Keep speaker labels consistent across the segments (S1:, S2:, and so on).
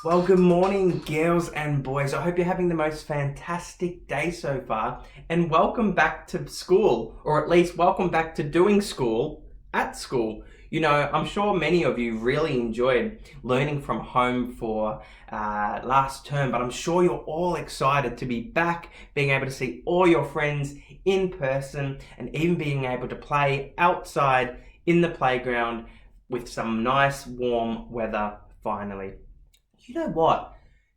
S1: Well, good morning, girls and boys. I hope you're having the most fantastic day so far. And welcome back to school, or at least welcome back to doing school at school. I'm sure many of you really enjoyed learning from home for last term, but I'm sure you're all excited to be back, being able to see all your friends in person, and even being able to play outside in the playground with some nice warm weather finally. You know what?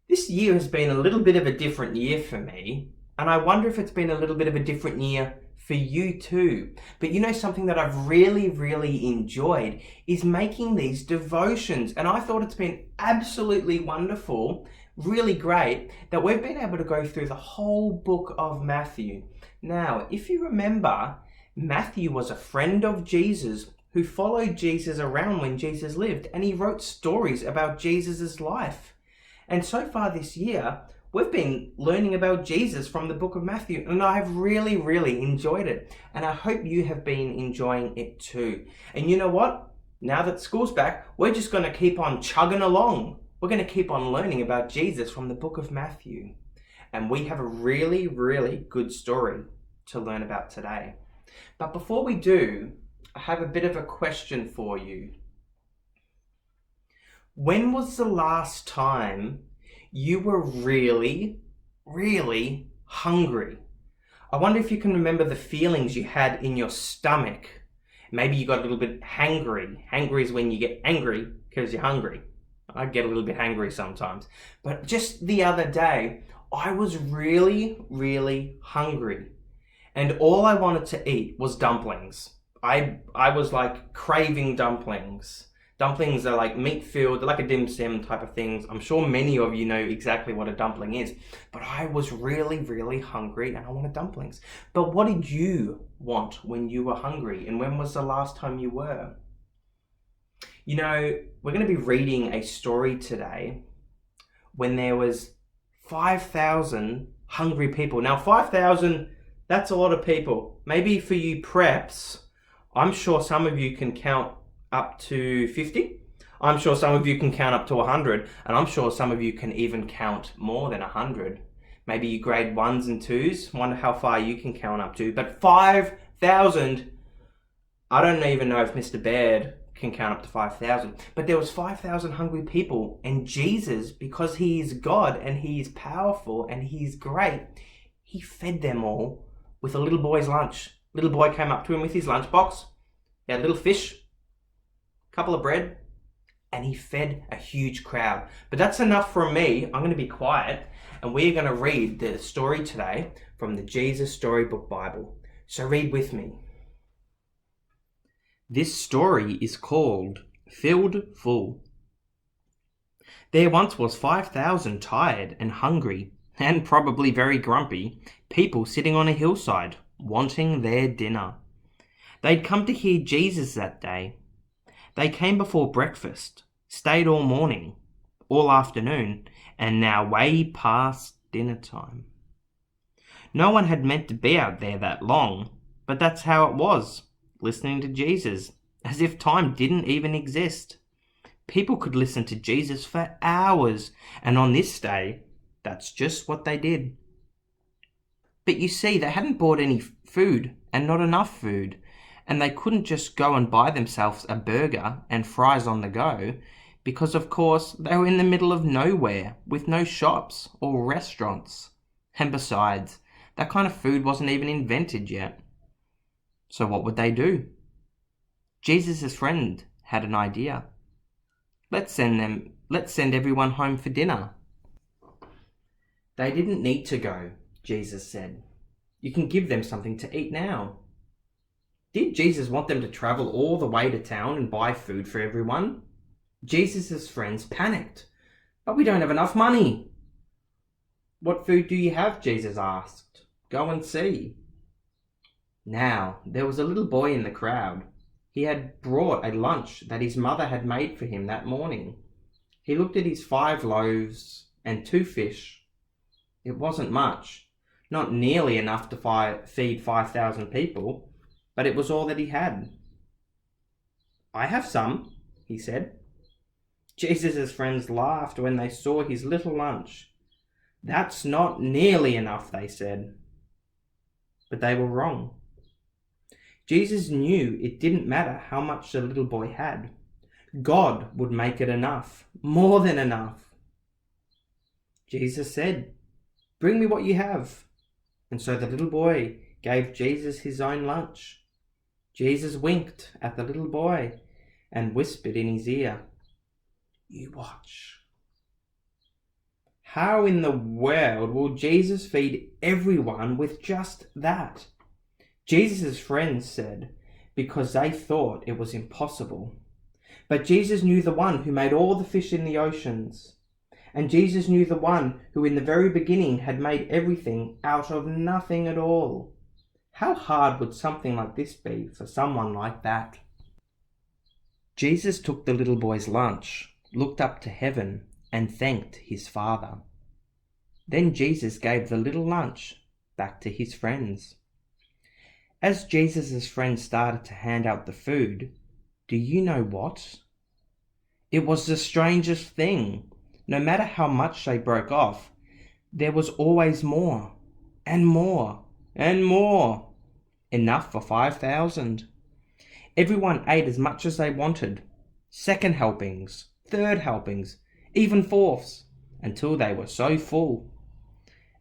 S1: This year has been a little bit of a different year for me, and I wonder if it's been a little bit of a different year for you too. But something that I've really enjoyed is making these devotions, and I thought it's been absolutely wonderful, really great, that we've been able to go through the whole book of Matthew. Now, if you remember, Matthew was a friend of Jesus who followed Jesus around when Jesus lived, and he wrote stories about Jesus' life. And so far this year, we've been learning about Jesus from the book of Matthew, and I have really enjoyed it. And I hope you have been enjoying it too. And you know what? Now that school's back, we're just going to keep on chugging along. We're going to keep on learning about Jesus from the book of Matthew. And we have a really good story to learn about today. But before we do, I have a bit of a question for you. When was the last time you were really hungry? I wonder if you can remember the feelings you had in your stomach. Maybe you got a little bit hangry. Hangry is when you get angry because you're hungry. I get a little bit hangry sometimes. But just the other day, I was really hungry. And all I wanted to eat was dumplings. I was like craving dumplings. Dumplings are like meat filled, they're like a dim sum type of things. I'm sure many of you know exactly what a dumpling is. But I was really hungry and I wanted dumplings. But what did you want when you were hungry? And when was the last time you were? We're going to be reading a story today when there was 5,000 hungry people. Now 5,000, that's a lot of people. Maybe for you preps, I'm sure some of you can count up to 50. I'm sure some of you can count up to 100. And I'm sure some of you can even count more than 100. Maybe you grade 1s and 2s. Wonder how far you can count up to. But 5,000, I don't even know if Mr. Baird can count up to 5,000. But there was 5,000 hungry people. And Jesus, because he is God and he is powerful and he's great, he fed them all with a little boy's lunch. Little boy came up to him with his lunchbox. He had a little fish, a couple of bread, and he fed a huge crowd. But that's enough from me. I'm going to be quiet, and we're going to read the story today from the Jesus Storybook Bible. So read with me. This story is called Filled Full. There once was 5,000 tired and hungry, and probably very grumpy, people sitting on a hillside, wanting their dinner. They'd come to hear Jesus that day. They came before breakfast, stayed all morning, all afternoon, and now way past dinner time. No one had meant to be out there that long, but that's how it was, listening to Jesus, as if time didn't even exist. People could listen to Jesus for hours, and on this day, that's just what they did. But you see, they hadn't bought any food, and not enough food, and they couldn't just go and buy themselves a burger and fries on the go, because of course they were in the middle of nowhere, with no shops or restaurants. And besides, that kind of food wasn't even invented yet. So what would they do? Jesus' friend had an idea. Let's send everyone home for dinner. They didn't need to go, Jesus said. You can give them something to eat now. Did Jesus want them to travel all the way to town and buy food for everyone? Jesus' friends panicked. But we don't have enough money. What food do you have? Jesus asked. Go and see. Now, there was a little boy in the crowd. He had brought a lunch that his mother had made for him that morning. He looked at his 5 loaves and 2 fish. It wasn't much, not nearly enough to feed 5,000 people, but it was all that he had. I have some, he said. Jesus' friends laughed when they saw his little lunch. "That's not nearly enough," they said. But they were wrong. Jesus knew it didn't matter how much the little boy had. God would make it enough, more than enough. Jesus said, "Bring me what you have." And so the little boy gave Jesus his own lunch. Jesus winked at the little boy and whispered in his ear, "You watch." How in the world will Jesus feed everyone with just that? Jesus' friends said, because they thought it was impossible. But Jesus knew the one who made all the fish in the oceans. And Jesus knew the one who in the very beginning had made everything out of nothing at all. How hard would something like this be for someone like that? Jesus took the little boy's lunch, looked up to heaven, and thanked his Father. Then Jesus gave the little lunch back to his friends. As Jesus' friends started to hand out the food, do you know what? It was the strangest thing. No matter how much they broke off, there was always more, and more, and more. Enough for 5,000. Everyone ate as much as they wanted. Second helpings, third helpings, even fourths, until they were so full.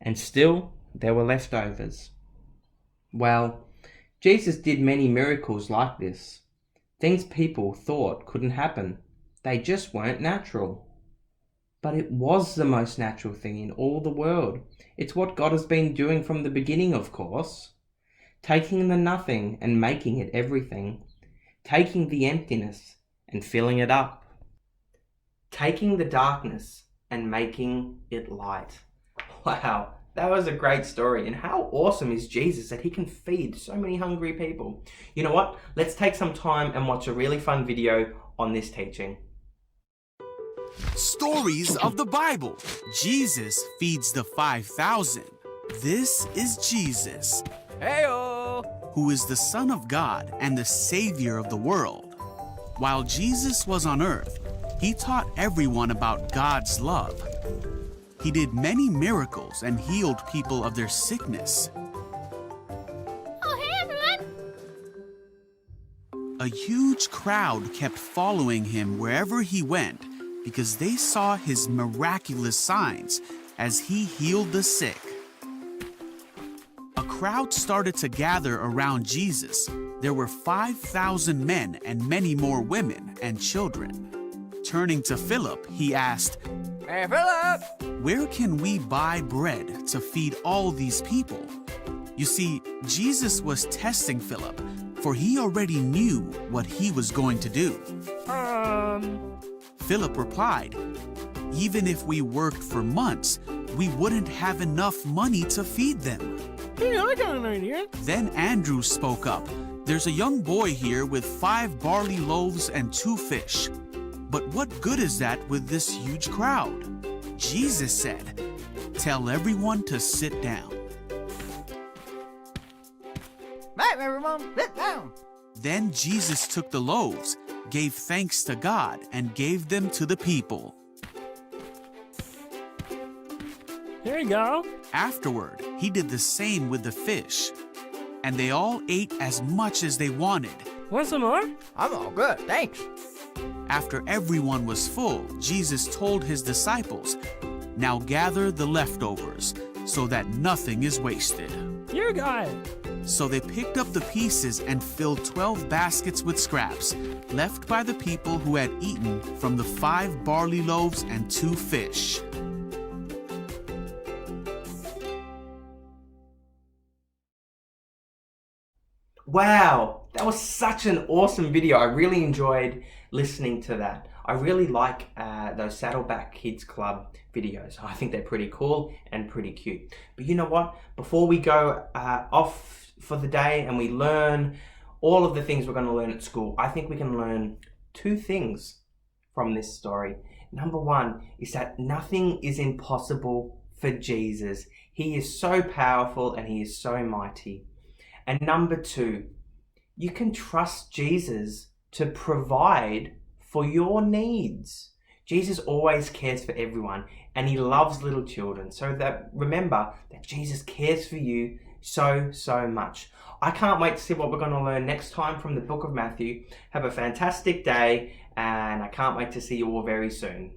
S1: And still there were leftovers. Well, Jesus did many miracles like this. Things people thought couldn't happen. They just weren't natural. But it was the most natural thing in all the world. It's what God has been doing from the beginning, of course. Taking the nothing and making it everything. Taking the emptiness and filling it up. Taking the darkness and making it light. Wow, that was a great story. And how awesome is Jesus that he can feed so many hungry people? You know what? Let's take some time and watch a really fun video on this teaching.
S2: Stories of the Bible. Jesus feeds the 5,000. This is Jesus,
S3: Heyo!
S2: who is the Son of God and the Savior of the world. While Jesus was on earth, he taught everyone about God's love. He did many miracles and healed people of their sickness.
S4: Oh, hey, everyone!
S2: A huge crowd kept following him wherever he went because they saw his miraculous signs as he healed the sick. A crowd started to gather around Jesus. There were 5,000 men and many more women and children. Turning to Philip, he asked,
S3: Hey, Philip!
S2: "Where can we buy bread to feed all these people?" You see, Jesus was testing Philip, for he already knew what he was going to do. Philip replied, "Even if we worked for months, we wouldn't have enough money to feed them."
S3: Hey, I got an idea.
S2: Then Andrew spoke up. "There's a young boy here with 5 barley loaves and 2 fish. But what good is that with this huge crowd?" Jesus said, "Tell everyone to sit down."
S3: Right, everyone, sit down.
S2: Then Jesus took the loaves, gave thanks to God, and gave them to the people.
S3: Here you go.
S2: Afterward, he did the same with the fish. And they all ate as much as they wanted.
S3: Want some more? I'm all good, thanks.
S2: After everyone was full, Jesus told his disciples, "Now gather the leftovers, so that nothing is wasted."
S3: You got it.
S2: So they picked up the pieces and filled 12 baskets with scraps, left by the people who had eaten from the 5 barley loaves and 2 fish.
S1: Wow, that was such an awesome video. I really enjoyed listening to that. I really like those Saddleback Kids Club videos. I think they're pretty cool and pretty cute. But you know what? Before we go off for the day and we learn all of the things we're going to learn at school, I think we can learn 2 things from this story. Number 1 is that nothing is impossible for Jesus. He is so powerful and he is so mighty. And number 2, you can trust Jesus to provide for your needs. Jesus always cares for everyone, and he loves little children. So that remember that Jesus cares for you so, so much. I can't wait to see what we're going to learn next time from the book of Matthew. Have a fantastic day, and I can't wait to see you all very soon.